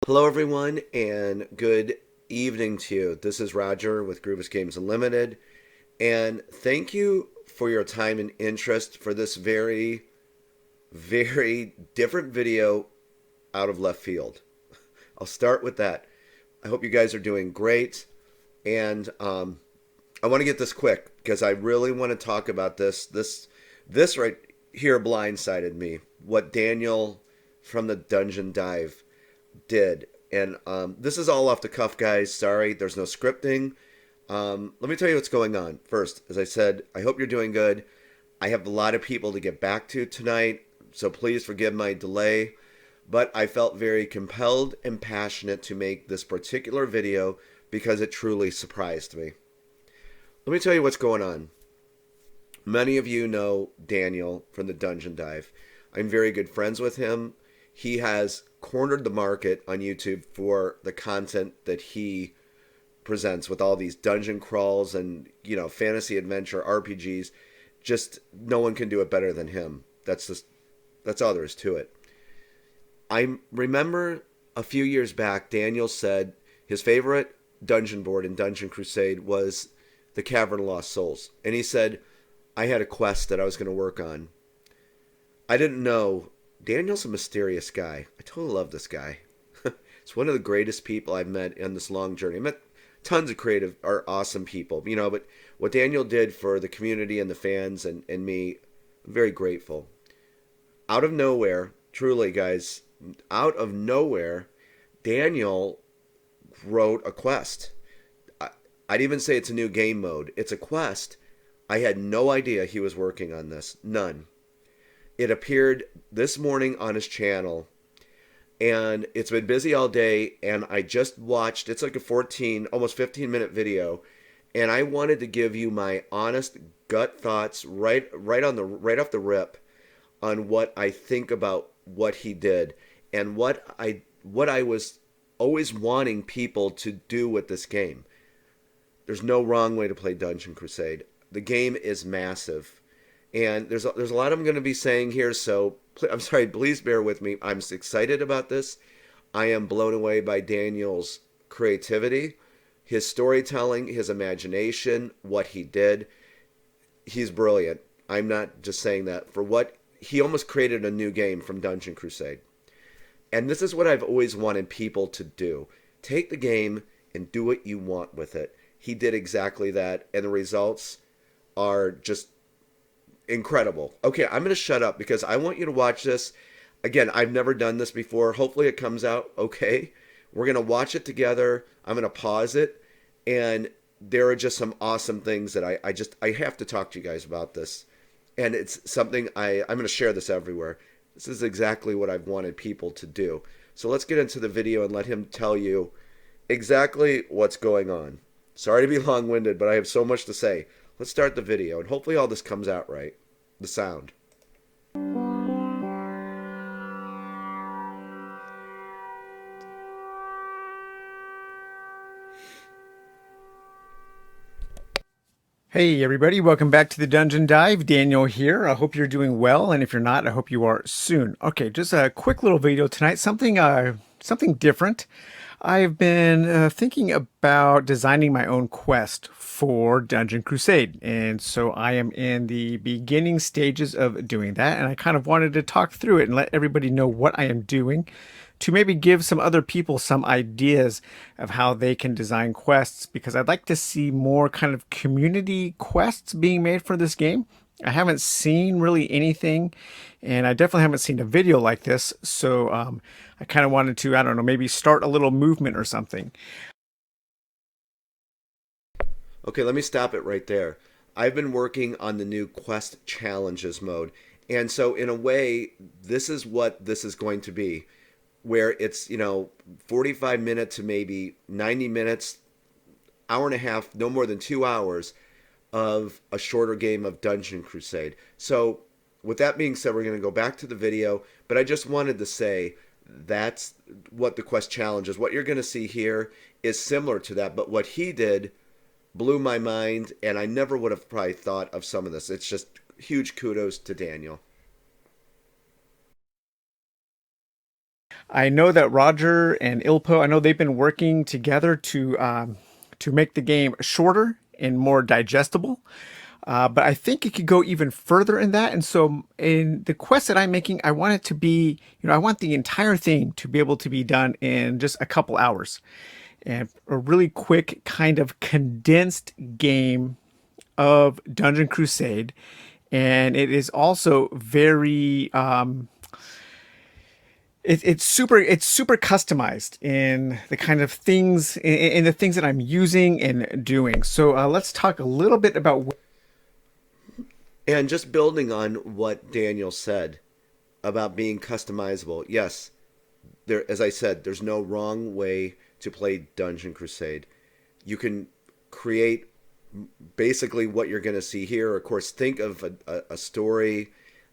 Hello, everyone, and good evening to you. This is Roger with Grievous Games Unlimited, and thank you for your time and interest for this very different video out of left field. I'll start with that. I hope you guys are doing great, and I want to get this quick because I really want to talk about this. This right here blindsided me. What Daniel from the Dungeon Dive did. And this is all off the cuff, guys. Sorry, there's no scripting. Let me tell you what's going on. First, as I said, I hope you're doing good. I have a lot of people to get back to tonight, so please forgive my delay. But I felt very compelled and passionate to make this particular video because it truly surprised me. Let me tell you what's going on. Many of you know Daniel from the Dungeon Dive. I'm very good friends with him. He has cornered the market on YouTube for the content that he presents with all these dungeon crawls and, fantasy adventure RPGs. Just no one can do it better than him. That's all there is to it. I remember a few years back, Daniel said his favorite dungeon board in Dungeon Crusade was the Cavern of Lost Souls. And he said, I had a quest that I was going to work on. I didn't know. Daniel's a mysterious guy. I totally love this guy. It's one of the greatest people I've met in this long journey. I met tons of creative or awesome people, but what Daniel did for the community and the fans and me, I'm very grateful. Out of nowhere, truly, guys, out of nowhere, Daniel wrote a quest. I'd even say it's a new game mode. It's a quest. I had no idea he was working on this. None. It appeared this morning on his channel, and it's been busy all day, and I just watched, it's like a 14, almost 15-minute video, and I wanted to give you my honest gut thoughts right off the rip on what I think about what he did and what I was always wanting people to do with this game. There's no wrong way to play Dungeon Crusade. The game is massive. And there's a lot I'm going to be saying here, so I'm sorry, please bear with me. I'm excited about this. I am blown away by Daniel's creativity, his storytelling, his imagination, what he did. He's brilliant. I'm not just saying that. He almost created a new game from Dungeon Crusade. And this is what I've always wanted people to do. Take the game and do what you want with it. He did exactly that, and the results are just incredible. Okay, I'm going to shut up because I want you to watch this. Again, I've never done this before. Hopefully it comes out okay. We're going to watch it together. I'm going to pause it. And there are just some awesome things that I have to talk to you guys about this. And it's something I'm going to share this everywhere. This is exactly what I've wanted people to do. So let's get into the video and let him tell you exactly what's going on. Sorry to be long-winded, but I have so much to say. Let's start the video, and hopefully all this comes out right. The sound. Hey everybody, welcome back to the Dungeon Dive. Daniel here. I hope you're doing well, and if you're not, I hope you are soon. Okay, just a quick little video tonight, something different. I've been thinking about designing my own quest for Dungeon Crusade, and so I am in the beginning stages of doing that, and I kind of wanted to talk through it and let everybody know what I am doing to maybe give some other people some ideas of how they can design quests, because I'd like to see more kind of community quests being made for this game. I haven't seen really anything, and I definitely haven't seen a video like this, so I kind of wanted to, I don't know, maybe start a little movement or something. Okay, let me stop it right there. I've been working on the new quest challenges mode. And so in a way, this is what this is going to be, where it's, 45 minutes to maybe 90 minutes, hour and a half, no more than 2 hours of a shorter game of Dungeon Crusade. So with that being said, we're going to go back to the video, but I just wanted to say that's what the quest challenge is. What you're going to see here is similar to that, but what he did blew my mind, and I never would have probably thought of some of this. It's just huge kudos to Daniel. I know that Roger and Ilpo, I know they've been working together to make the game shorter and more digestible. But I think it could go even further in that. And so, in the quest that I'm making, I want it to be, I want the entire thing to be able to be done in just a couple hours, and a really quick kind of condensed game of Dungeon Crusade. And it is also very it's super customized in the kind of things in the things that I'm using and doing. So let's talk a little bit about. And just building on what Daniel said about being customizable. Yes, there, as I said, there's no wrong way to play Dungeon Crusade. You can create basically what you're going to see here. Of course, think of a story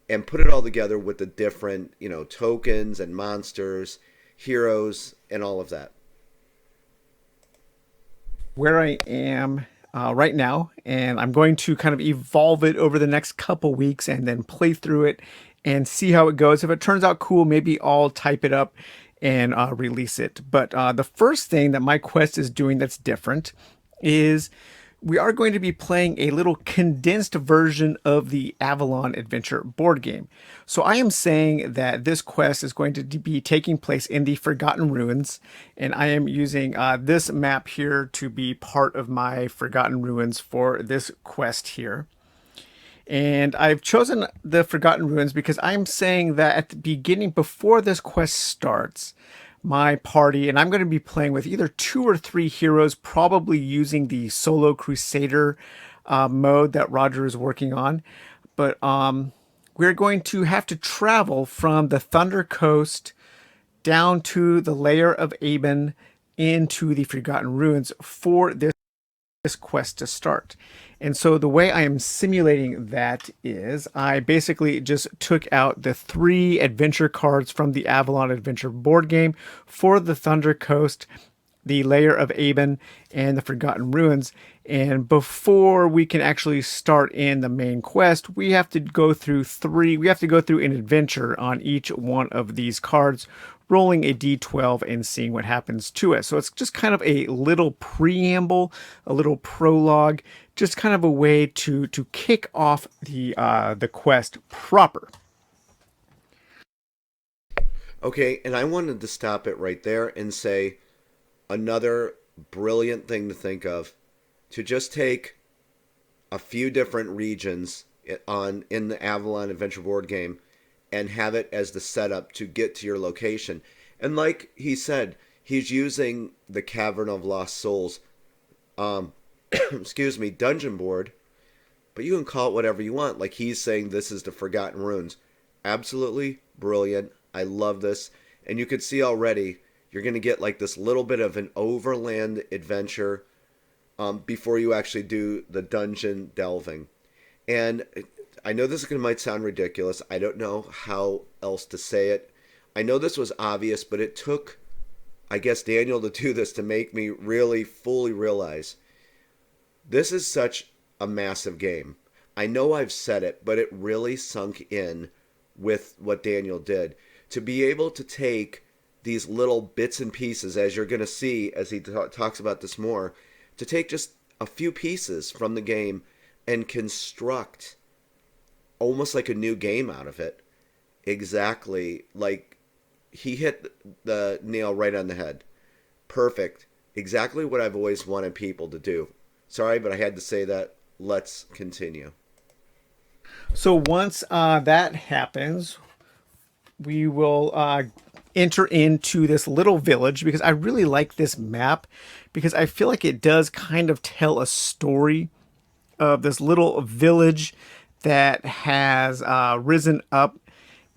and put it all together with the different, tokens and monsters, heroes, and all of that. Where I am right now, and I'm going to kind of evolve it over the next couple weeks and then play through it and see how it goes. If it turns out cool, maybe I'll type it up and release it. But the first thing that my quest is doing that's different is we are going to be playing a little condensed version of the Avalon Adventure board game. So I am saying that this quest is going to be taking place in the Forgotten Ruins, and I am using this map here to be part of my Forgotten Ruins for this quest here. And I've chosen the Forgotten Ruins because I'm saying that at the beginning, before this quest starts, my party, and I'm going to be playing with either 2 or 3 heroes, probably using the solo crusader mode that Roger is working on. But we're going to have to travel from the Thunder Coast down to the layer of Aben into the Forgotten Ruins for this quest to start. And so the way I am simulating that is I basically just took out the 3 adventure cards from the Avalon Adventure board game for the Thunder Coast, the Layer of Aben, and the Forgotten Ruins. And before we can actually start in the main quest, we have to go through an adventure on each one of these cards, rolling a d12 and seeing what happens to it. So it's just kind of a little preamble, a little prologue, just kind of a way to kick off the quest proper. Okay, and I wanted to stop it right there and say another brilliant thing to think of, to just take a few different regions in the Avalon Adventure board game and have it as the setup to get to your location. And like he said, he's using the Cavern of Lost Souls, um, excuse me, dungeon board, but you can call it whatever you want. Like he's saying, this is the Forgotten Ruins. Absolutely brilliant. I love this. And you can see already, you're going to get like this little bit of an overland adventure before you actually do the dungeon delving. And I know this might sound ridiculous. I don't know how else to say it. I know this was obvious, but it took, I guess, Daniel to do this to make me really fully realize this is such a massive game. I know I've said it, but it really sunk in with what Daniel did. To be able to take these little bits and pieces, as you're going to see as he talks about this more, to take just a few pieces from the game and construct almost like a new game out of it. Exactly. Like he hit the nail right on the head. Perfect. Exactly what I've always wanted people to do. Sorry, but I had to say that. Let's continue. So once that happens, we will enter into this little village because I really like this map because I feel like it does kind of tell a story of this little village that has risen up.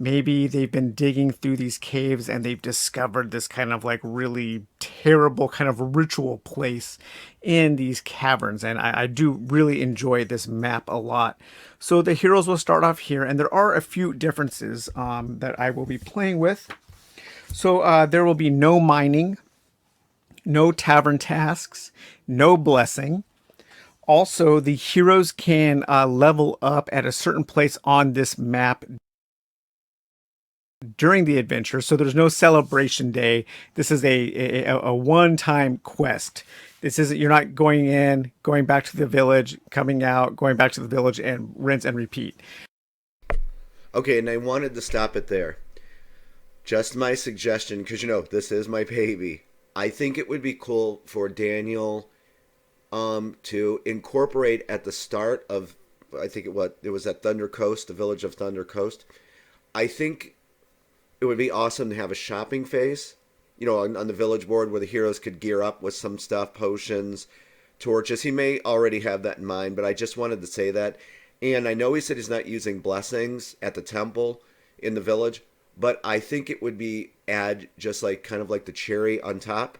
Maybe they've been digging through these caves and they've discovered this kind of like really terrible kind of ritual place in these caverns. And I do really enjoy this map a lot. So the heroes will start off here, and there are a few differences that I will be playing with. So there will be no mining, no tavern tasks, no blessing. Also, the heroes can level up at a certain place on this map during the adventure. So there's no celebration day. This is a one-time quest. This isn't, you're not going in, going back to the village, coming out, going back to the village, and rinse and repeat. Okay, and I wanted to stop it there. Just my suggestion, because this is my baby. I think it would be cool for Daniel to incorporate at the start of, I think it was at Thunder Coast, the village of Thunder Coast. I think it would be awesome to have a shopping phase, on the village board where the heroes could gear up with some stuff, potions, torches. He may already have that in mind, but I just wanted to say that. And I know he said he's not using blessings at the temple in the village, but I think it would be add just like kind of like the cherry on top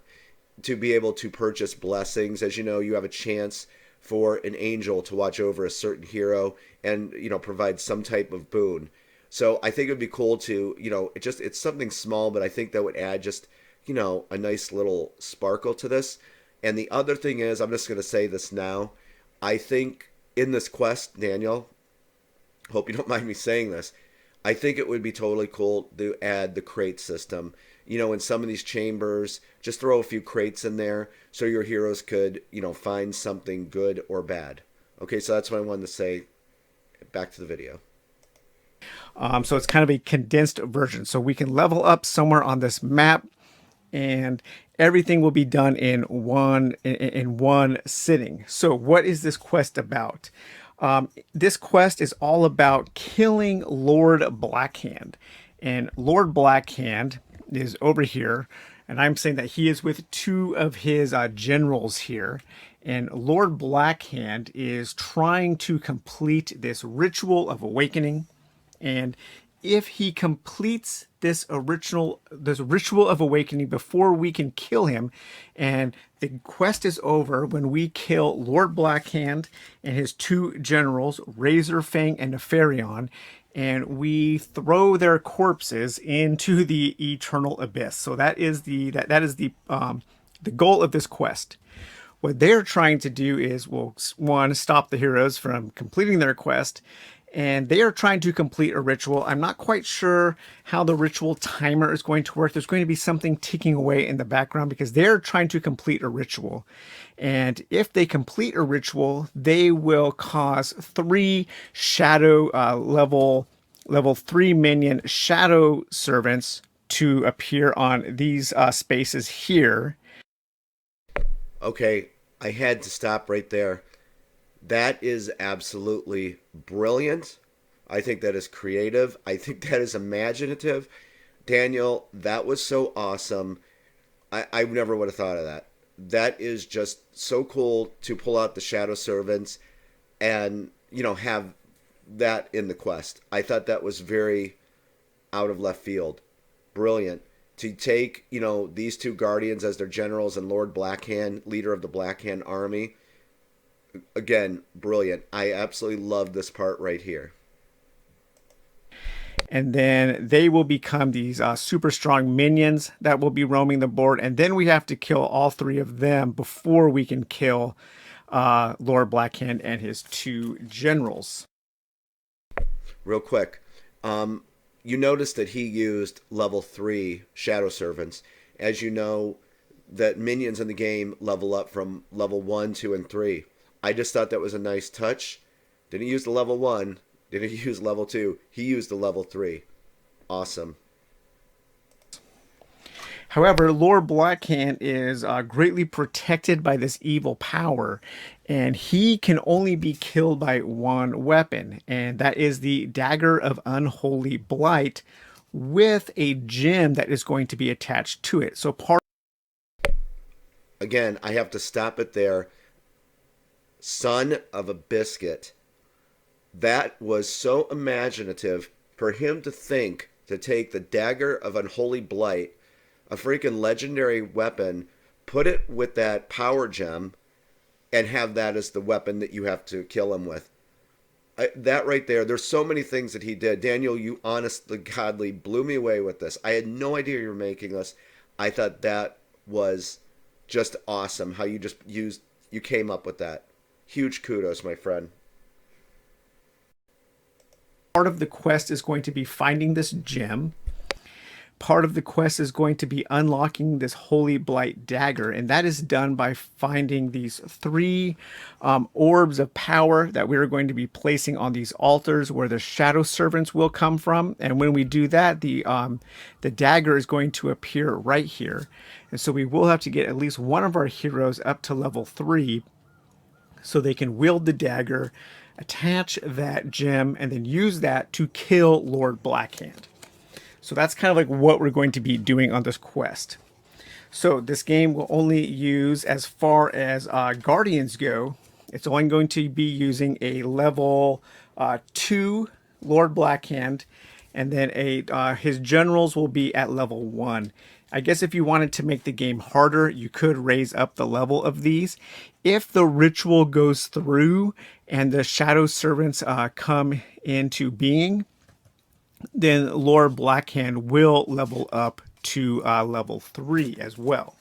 to be able to purchase blessings. As you know, you have a chance for an angel to watch over a certain hero and provide some type of boon. So I think it would be cool to it's something small, but I think that would add just a nice little sparkle to this. And the other thing is, I'm just going to say this now. I think in this quest, Daniel, hope you don't mind me saying this, I think it would be totally cool to add the crate system. In some of these chambers, just throw a few crates in there so your heroes could, find something good or bad. Okay, so that's what I wanted to say. Back to the video. So it's kind of a condensed version. So we can level up somewhere on this map, and everything will be done in one sitting. So what is this quest about? This quest is all about killing Lord Blackhand, and Lord Blackhand is over here, and I'm saying that he is with two of his generals here. And Lord Blackhand is trying to complete this ritual of awakening, and if he completes this ritual of awakening before we can kill him, and the quest is over when we kill Lord Blackhand and his two generals, Razorfang and Nefarion, and we throw their corpses into the eternal abyss. So that is the goal of this quest. What they're trying to do is, well, one, stop the heroes from completing their quest, and they are trying to complete a ritual. I'm not quite sure how the ritual timer is going to work. There's going to be something ticking away in the background because they're trying to complete a ritual. And if they complete a ritual, they will cause three shadow level 3 minion shadow servants to appear on these spaces here. Okay, I had to stop right there. That is absolutely brilliant. I think that is creative. I think that is imaginative. Daniel, that was so awesome. I never would have thought of that. That is just so cool to pull out the Shadow Servants and, have that in the quest. I thought that was very out of left field. Brilliant. To take, these two guardians as their generals and Lord Blackhand, leader of the Blackhand army. Again, brilliant. I absolutely love this part right here. And then they will become these super strong minions that will be roaming the board. And then we have to kill all three of them before we can kill Lord Blackhand and his two generals. Real quick, you noticed that he used level 3 Shadow Servants. As you know, that minions in the game level up from level 1, 2, and 3. I just thought that was a nice touch. Didn't use the level 1, didn't use level 2. He used the level 3. Awesome. However, Lord Blackhand is greatly protected by this evil power, and he can only be killed by one weapon, and that is the Dagger of Unholy Blight with a gem that is going to be attached to it. So part Again, I have to stop it there. Son of a biscuit. That was so imaginative for him to think to take the Dagger of Unholy Blight, a freaking legendary weapon, put it with that power gem, and have that as the weapon that you have to kill him with. That right there, there's so many things that he did. Daniel, you honestly, godly blew me away with this. I had no idea you were making this. I thought that was just awesome how you came up with that. Huge kudos, my friend. part of the quest is going to be finding this gem. part of the quest is going to be unlocking this Holy Blight dagger, and that is done by finding these three orbs of power that we are going to be placing on these altars where the shadow servants will come from. And when we do that, the dagger is going to appear right here, and so we will have to get at least one of our heroes up to level 3 so they can wield the dagger, attach that gem, and then use that to kill Lord Blackhand. So that's kind of like what we're going to be doing on this quest. So this game will only use, as far as Guardians go, it's only going to be using a level 2 Lord Blackhand, and then his generals will be at level 1. I guess if you wanted to make the game harder, you could raise up the level of these. If the ritual goes through and the Shadow Servants come into being, then Lord Blackhand will level up to level 3 as well.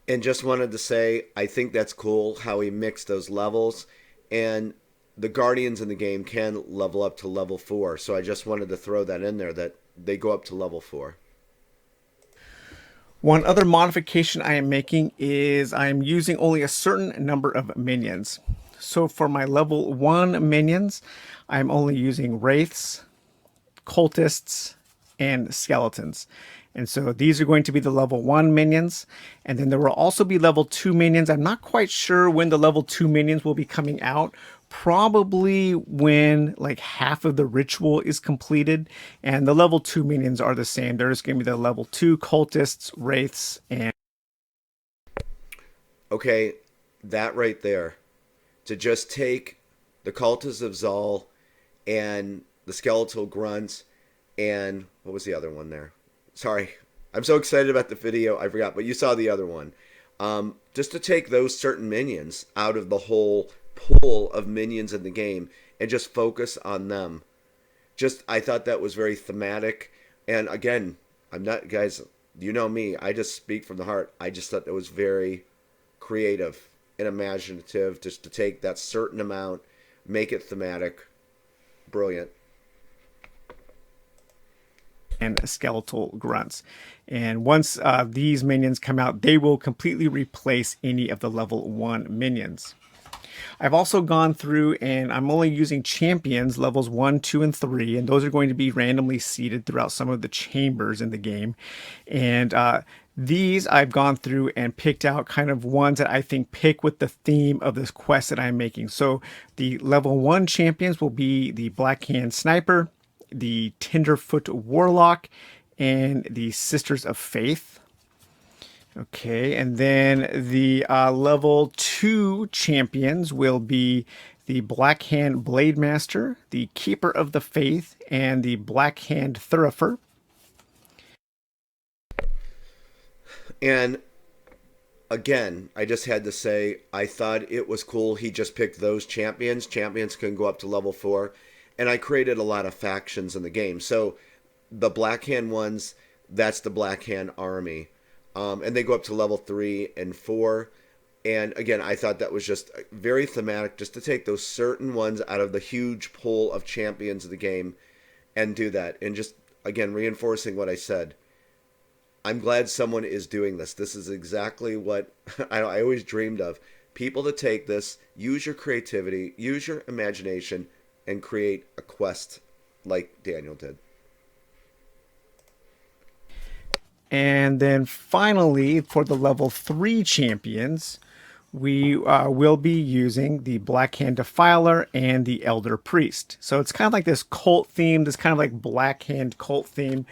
And just wanted to say, I think that's cool how he mixed those levels. And the Guardians in the game can level up to level 4. So I just wanted to throw that in there that they go up to level 4. One other modification I am making is I am using only a certain number of minions. So for my level 1 minions, I'm only using wraiths, cultists, and skeletons. And so these are going to be the level 1 minions. And then there will also be level 2 minions. I'm not quite sure when the level 2 minions will be coming out. Probably when like half of the ritual is completed. And the level 2 minions are the same. There's going to be the level 2 cultists, wraiths, and... Okay, that right there. To just take the cultists of Zal and the skeletal grunts and what was the other one there? Sorry, I'm so excited about the video, I forgot, but you saw the other one. Just to take those certain minions out of the whole pool of minions in the game and just focus on them. Just, I thought that was very thematic. And again, I'm not, guys, you know me, I just speak from the heart. I just thought that was very creative and imaginative just to take that certain amount, make it thematic. Brilliant. and skeletal grunts. And once these minions come out, they will completely replace any of the level 1 minions. I've also gone through and I'm only using champions levels 1, 2, and 3, and those are going to be randomly seated throughout some of the chambers in the game. And these I've gone through and picked out kind of ones that I think pick with the theme of this quest that I'm making. So the level 1 champions will be the Blackhand Sniper, the Tenderfoot Warlock, and the Sisters of Faith. Okay, and then the level 2 champions will be the Blackhand Blade Master, the Keeper of the Faith, and the Blackhand Thurifer. And again, I just had to say, I thought it was cool. He just picked those champions. Champions can go up to level 4. And I created a lot of factions in the game. So the Blackhand ones, that's the Blackhand army. And they go up to level 3 and 4. And again, I thought that was just very thematic, just to take those certain ones out of the huge pool of champions of the game and do that. And just, again, reinforcing what I said. I'm glad someone is doing this. This is exactly what I always dreamed of. People to take this, use your creativity, use your imagination, and create a quest like Daniel did. And then finally, for the level 3 champions, we will be using the Blackhand Defiler and the Elder Priest. So it's kind of like this cult theme, this kind of like Blackhand cult theme.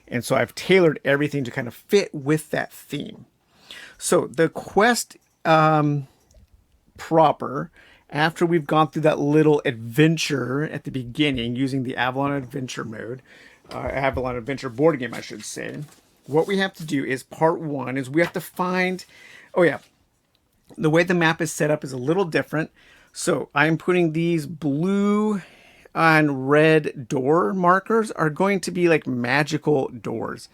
And so I've tailored everything to kind of fit with that theme. So the quest proper, after we've gone through that little adventure at the beginning using the Avalon Adventure mode, Avalon Adventure board game, I should say, what we have to do is part 1 is we have to find, oh yeah, the way the map is set up is a little different. So I'm putting these blue and red door markers are going to be like magical doors.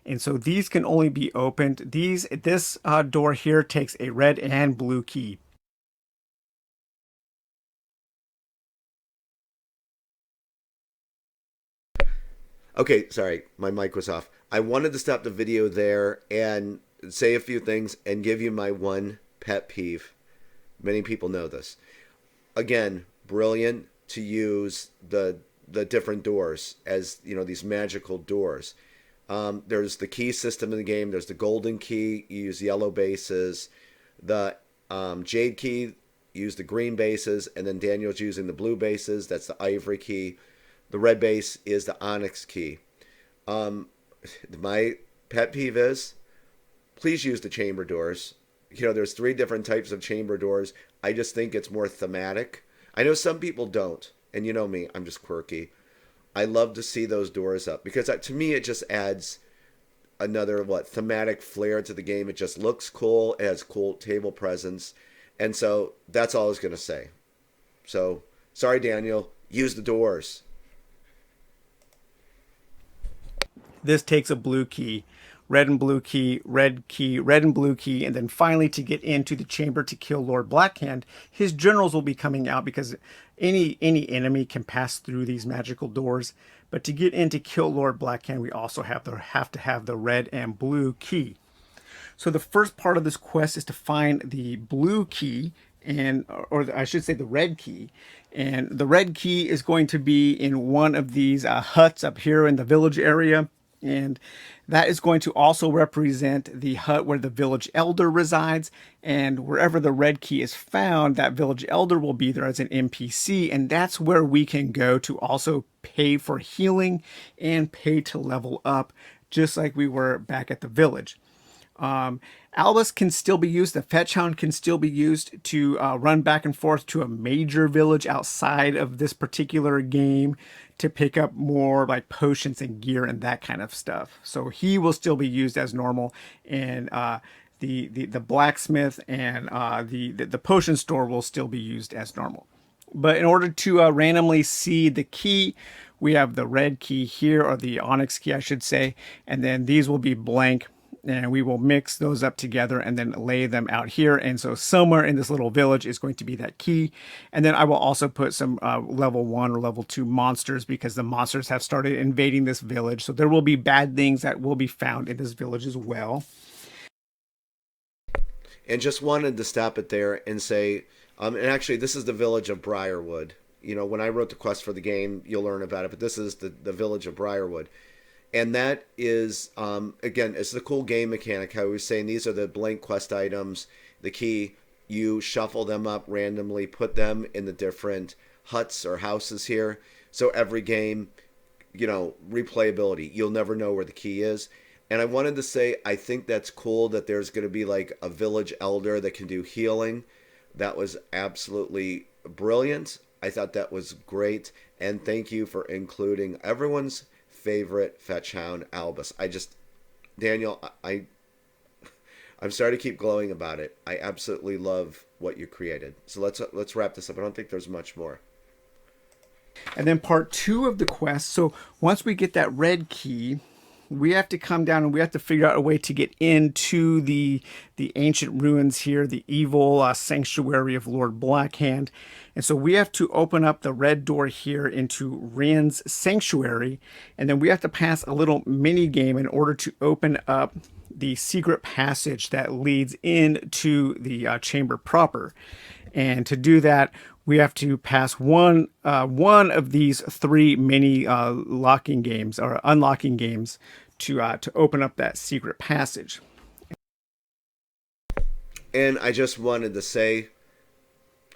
And so these can only be opened. This door here takes a red and blue key. Okay, sorry, my mic was off. I wanted to stop the video there and say a few things and give you my one pet peeve. Many people know this. Again, brilliant to use the different doors as these magical doors. There's the key system in the game. There's the golden key. You use yellow bases. The jade key. You use the green bases, and then Daniel's using the blue bases. That's the ivory key. The red base is the onyx key. Um, my pet peeve is please use the chamber doors. There's three different types of chamber doors. I just think it's more thematic. I know some people don't, and you know me, I'm just quirky. I love to see those doors up because to me it just adds another thematic flair to the game. It just looks cool. It has cool table presence, and so that's all I was gonna say. So sorry, Daniel. Use the doors. This takes a blue key, red and blue key, red key, red and blue key, and then finally to get into the chamber to kill Lord Blackhand, his generals will be coming out because any enemy can pass through these magical doors. But to get in to kill Lord Blackhand, we also have to have the red and blue key. So the first part of this quest is to find the blue key, and or I should say the red key. And the red key is going to be in one of these huts up here in the village area. And that is going to also represent the hut where the village elder resides. And wherever the red key is found, that village elder will be there as an NPC. And that's where we can go to also pay for healing and pay to level up, just like we were back at the village. Albus can still be used. The Fetch Hound can still be used to run back and forth to a major village outside of this particular game to pick up more like potions and gear and that kind of stuff. So he will still be used as normal, and the blacksmith and the potion store will still be used as normal. But in order to randomly see the key, we have the red key here, or the onyx key, I should say, and then these will be blank. And we will mix those up together and then lay them out here. And so somewhere in this little village is going to be that key. And then I will also put some level 1 or level 2 monsters, because the monsters have started invading this village. So there will be bad things that will be found in this village as well. And just wanted to stop it there and say, and actually, this is the village of Briarwood. When I wrote the quest for the game, you'll learn about it, but this is the village of Briarwood. And that is, again, it's the cool game mechanic. I was saying these are the blank quest items. The key, you shuffle them up randomly, put them in the different huts or houses here. So every game, replayability. You'll never know where the key is. And I wanted to say, I think that's cool that there's going to be like a village elder that can do healing. That was absolutely brilliant. I thought that was great. And thank you for including everyone's favorite fetch hound, Albus. Daniel, I'm sorry to keep glowing about it. I absolutely love what you created. So let's wrap this up. I don't think there's much more. And then part 2 of the quest. So once we get that red key, we have to come down and we have to figure out a way to get into the ancient ruins here, the evil sanctuary of Lord Blackhand. And so we have to open up the red door here into Rand's sanctuary, and then we have to pass a little mini game in order to open up the secret passage that leads into the chamber proper. And to do that, we have to pass one of these 3 mini locking games or unlocking games to open up that secret passage. And I just wanted to say,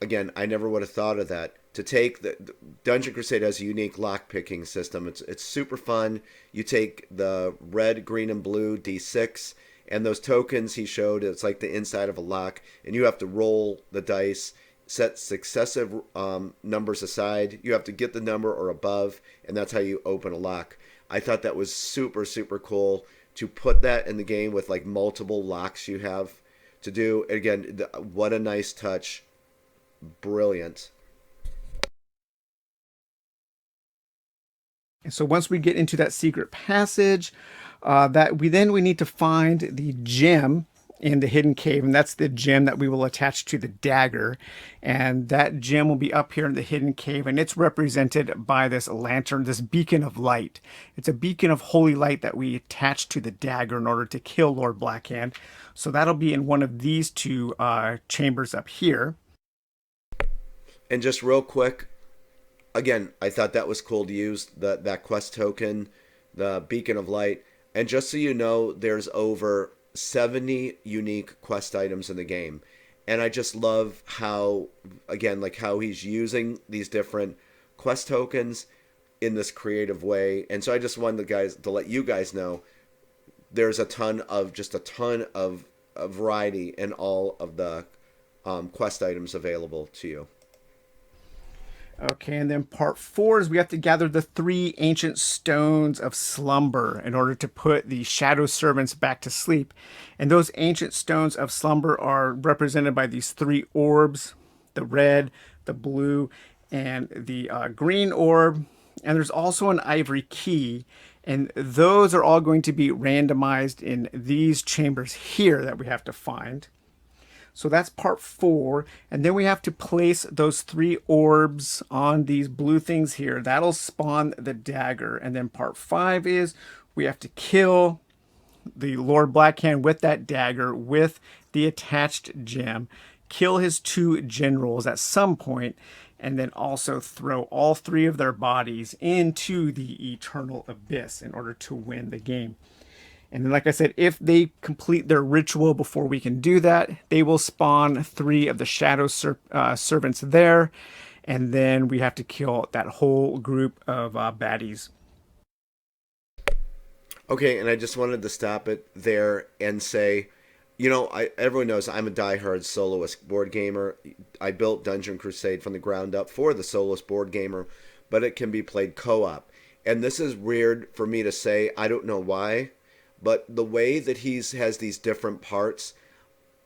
again, I never would have thought of that. To take the Dungeon Crusade has a unique lock picking system. It's super fun. You take the red, green, and blue D6, and those tokens he showed. It's like the inside of a lock, and you have to roll the dice, set successive numbers aside. You have to get the number or above, and that's how you open a lock. I thought that was super, super cool to put that in the game with like multiple locks you have to do. Again, what a nice touch. Brilliant. And so once we get into that secret passage, we need to find the gem. in the hidden cave, and that's the gem that we will attach to the dagger. And that gem will be up here in the hidden cave, and it's represented by this lantern, this beacon of light. It's a beacon of holy light that we attach to the dagger in order to kill Lord Blackhand. So that'll be in one of these two chambers up here. And just real quick, again, I thought that was cool to use that quest token, the Beacon of Light. And just so you know, there's over 70 unique quest items in the game. And I just love how, again, like how he's using these different quest tokens in this creative way. And so I just wanted to let you guys know there's just a ton of variety in all of the quest items available to you. Okay, and then part 4 is we have to gather the 3 ancient stones of slumber in order to put the shadow servants back to sleep. And those ancient stones of slumber are represented by these 3 orbs, the red, the blue, and the green orb. And there's also an ivory key, and those are all going to be randomized in these chambers here that we have to find. So that's part 4. And then we have to place those 3 orbs on these blue things here. That'll spawn the dagger. And then part 5 is we have to kill the Lord Blackhand with that dagger with the attached gem. Kill his 2 generals at some point, and then also throw all 3 of their bodies into the eternal abyss in order to win the game. And then, like I said, if they complete their ritual before we can do that, they will spawn 3 of the shadow servants there. And then we have to kill that whole group of baddies. Okay, and I just wanted to stop it there and say, everyone knows I'm a diehard soloist board gamer. I built Dungeon Crusade from the ground up for the soloist board gamer, but it can be played co-op. And this is weird for me to say. I don't know why. But the way that has these different parts,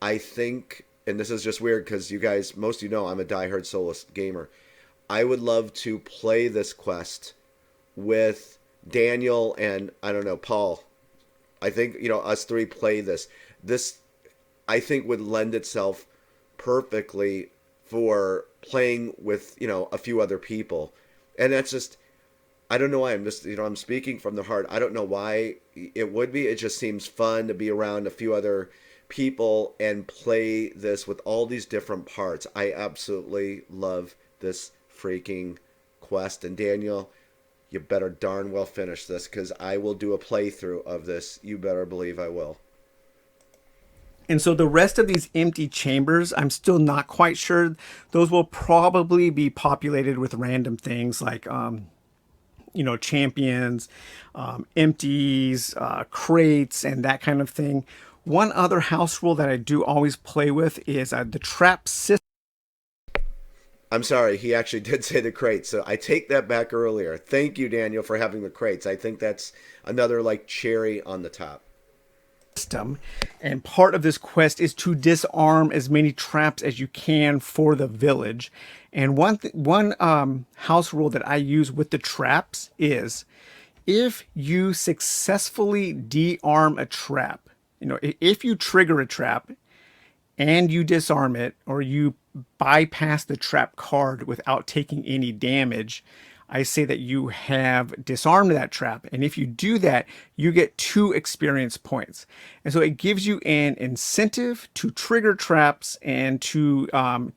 I think, and this is just weird because you guys, most of you know I'm a diehard soloist gamer. I would love to play this quest with Daniel and, I don't know, Paul. I think, us 3 play this. This, I think, would lend itself perfectly for playing with, a few other people. And that's just, I don't know why. I'm just, I'm speaking from the heart. I don't know why it would be. It just seems fun to be around a few other people and play this with all these different parts. I absolutely love this freaking quest. And Daniel, you better darn well finish this because I will do a playthrough of this. You better believe I will. And so the rest of these empty chambers, I'm still not quite sure. Those will probably be populated with random things like champions, empties, crates, and that kind of thing. One other house rule that I do always play with is the trap system. I'm sorry, he actually did say the crates, so I take that back earlier. Thank you, Daniel, for having the crates. I think that's another cherry on the top. And part of this quest is to disarm as many traps as you can for the village. And one house rule that I use with the traps is if you successfully de-arm a trap, if you trigger a trap and you disarm it, or you bypass the trap card without taking any damage, I say that you have disarmed that trap. And if you do that, you get 2 experience points. And so it gives you an incentive to trigger traps and to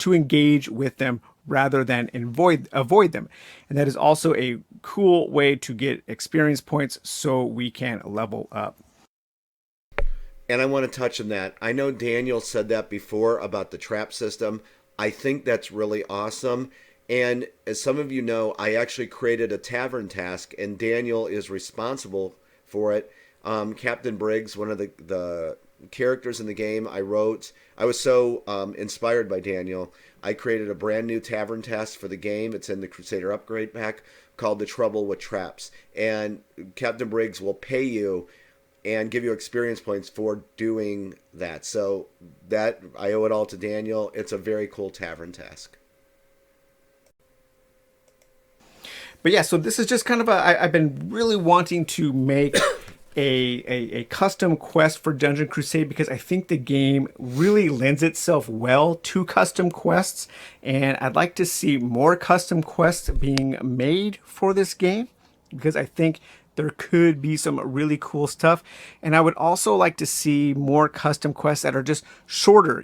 engage with them rather than avoid them. And that is also a cool way to get experience points so we can level up. And I want to touch on that. I know Daniel said that before about the trap system. I think that's really awesome. And as some of you know, I actually created a tavern task, and Daniel is responsible for it. Captain Briggs, one of the characters in the game I wrote, I was so inspired by Daniel. I created a brand new tavern task for the game. It's in the Crusader upgrade pack called The Trouble with Traps. And Captain Briggs will pay you and give you experience points for doing that. So that I owe it all to Daniel. It's a very cool tavern task. But yeah, so this is just kind of I've been really wanting to make a custom quest for Dungeon Crusade because I think the game really lends itself well to custom quests, and I'd like to see more custom quests being made for this game because I think there could be some really cool stuff. And I would also like to see more custom quests that are just shorter,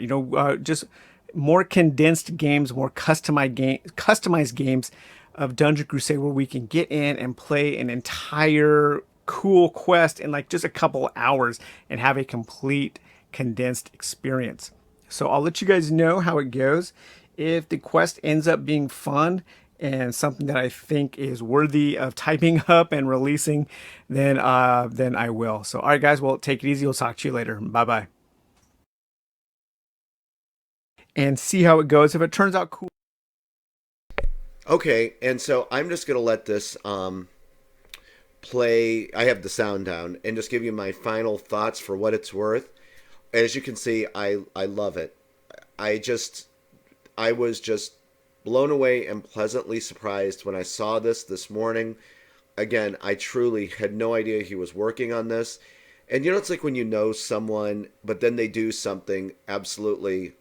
just more condensed games, more customized games of Dungeon Crusade where we can get in and play an entire cool quest in like just a couple hours and have a complete condensed experience. So I'll let you guys know how it goes. If the quest ends up being fun and something that I think is worthy of typing up and releasing, then I will. So all right, guys, well, take it easy. We'll talk to you later. Bye bye. And see how it goes. If it turns out cool. Okay, and so I'm just gonna let this play. I have the sound down and just give you my final thoughts for what it's worth. As you can see, I love it. I just I was just blown away and pleasantly surprised when I saw this morning. Again, I truly had no idea he was working on this. And it's like when you know someone, but then they do something absolutely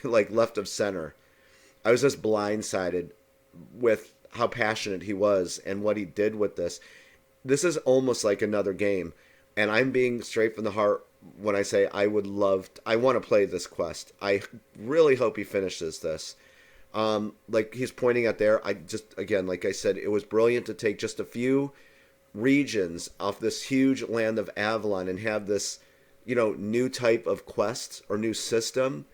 like left of center. I was just blindsided with how passionate he was and what he did with this. This is almost like another game, and I'm being straight from the heart when I say I want to play this quest. I really hope he finishes this. Like he's pointing out there, I just again, like I said, it was brilliant to take just a few regions off this huge land of Avalon and have this, new type of quest or new system.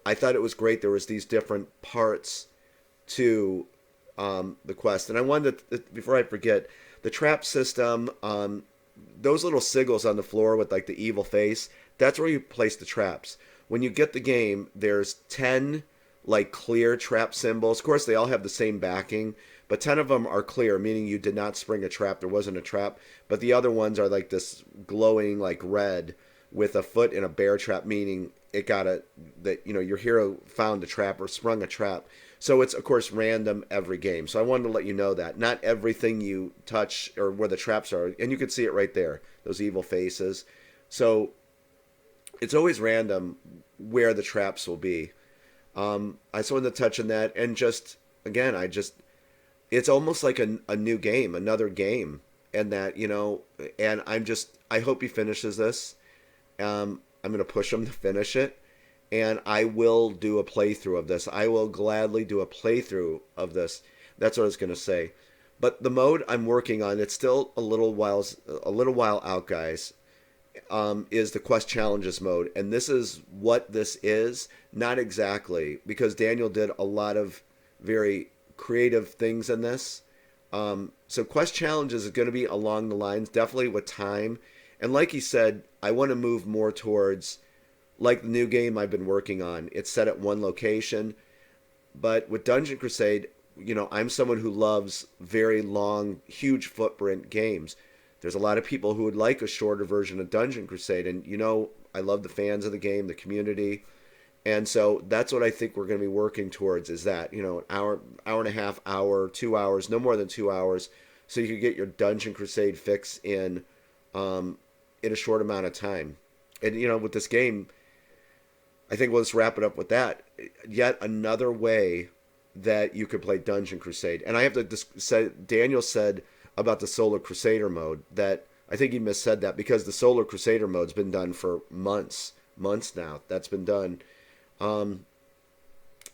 I thought it was great. There was these different parts to the quest, and I wanted to, before I forget, the trap system. Those little sigils on the floor with like the evil face. That's where you place the traps. When you get the game, there's 10 like clear trap symbols. Of course, they all have the same backing, but 10 of them are clear, meaning you did not spring a trap. There wasn't a trap. But the other ones are like this glowing like red with a foot in a bear trap, meaning it got a that your hero found a trap or sprung a trap. So it's of course random every game. So I wanted to let you know that not everything you touch or where the traps are, and you can see it right there, those evil faces. So it's always random where the traps will be. I just wanted to touch on that, and just again, it's almost like a new game, another game, and that and I hope he finishes this. I'm going to push him to finish it, and I will do a playthrough of this. I will gladly do a playthrough of this. That's what I was going to say. But the mode I'm working on, it's still a little while out, guys. Is the quest challenges mode, and this is what this is. Not exactly, because Daniel did a lot of very creative things in this. So quest challenges is going to be along the lines, definitely with time. And like he said, I want to move more towards like the new game I've been working on. It's set at one location, but with Dungeon Crusade, I'm someone who loves very long, huge footprint games. There's a lot of people who would like a shorter version of Dungeon Crusade, and I love the fans of the game, the community, and so that's what I think we're going to be working towards. Is that an hour and a half, hour, 2 hours, no more than 2 hours, so you can get your Dungeon Crusade fix in a short amount of time. And with this game, I think we'll just wrap it up with that. Yet another way that you could play Dungeon Crusade. And I have to say, Daniel said about the Solar Crusader mode that I think he missaid that, because the Solar Crusader mode's been done for months now. That's been done. Um,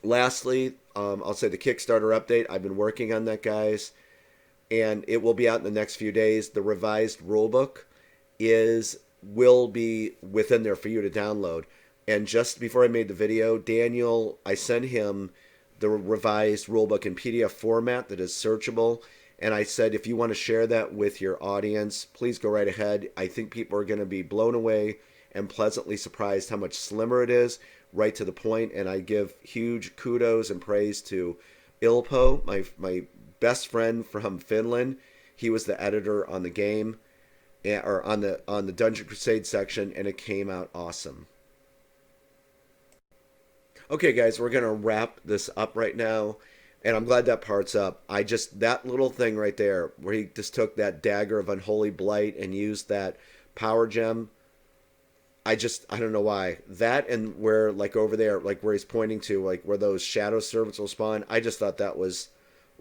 Lastly, I'll say the Kickstarter update. I've been working on that, guys, and it will be out in the next few days. The revised rulebook will be within there for you to download. And just before I made the video, Daniel, I sent him the revised rulebook in PDF format that is searchable. And I said, if you want to share that with your audience, please go right ahead. I think people are going to be blown away and pleasantly surprised how much slimmer it is, right to the point. And I give huge kudos and praise to Ilpo, my best friend from Finland. He was the editor on the game, or on the Dungeon Crusade section, and it came out awesome. Okay, guys, we're gonna wrap this up right now. And I'm glad that part's up. I just, that little thing right there where he just took that dagger of unholy blight and used that power gem. I don't know why. That and where, like over there, like where he's pointing to, like where those shadow servants will spawn, I just thought that was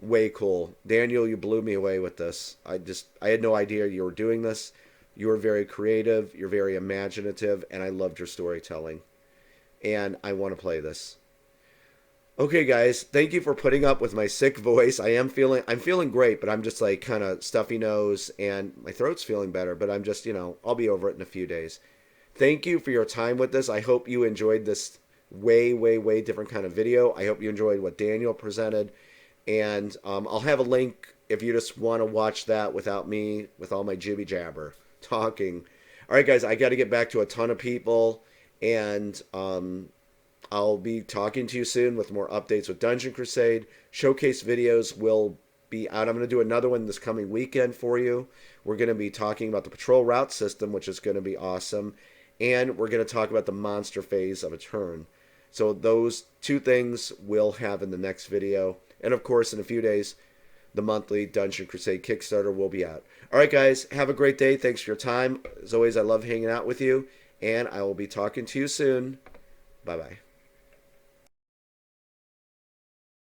way cool. Daniel, you blew me away with this. I had no idea you were doing this. You were very creative, you're very imaginative, and I loved your storytelling. And I want to play this. Okay, guys, thank you for putting up with my sick voice. I'm feeling great, but I'm just like kind of stuffy nose and my throat's feeling better, but I'm just, I'll be over it in a few days. Thank you for your time with this. I hope you enjoyed this way, way, way different kind of video. I hope you enjoyed what Daniel presented. And I'll have a link if you just want to watch that without me, with all my jibby jabber talking. All right, guys, I got to get back to a ton of people. And I'll be talking to you soon with more updates with Dungeon Crusade. Showcase videos will be out. I'm going to do another one this coming weekend for you. We're going to be talking about the patrol route system, which is going to be awesome. And we're going to talk about the monster phase of a turn. So those two things we'll have in the next video. And of course, in a few days, the monthly Dungeon Crusade Kickstarter will be out. All right, guys, have a great day. Thanks for your time. As always, I love hanging out with you. And I will be talking to you soon. Bye-bye.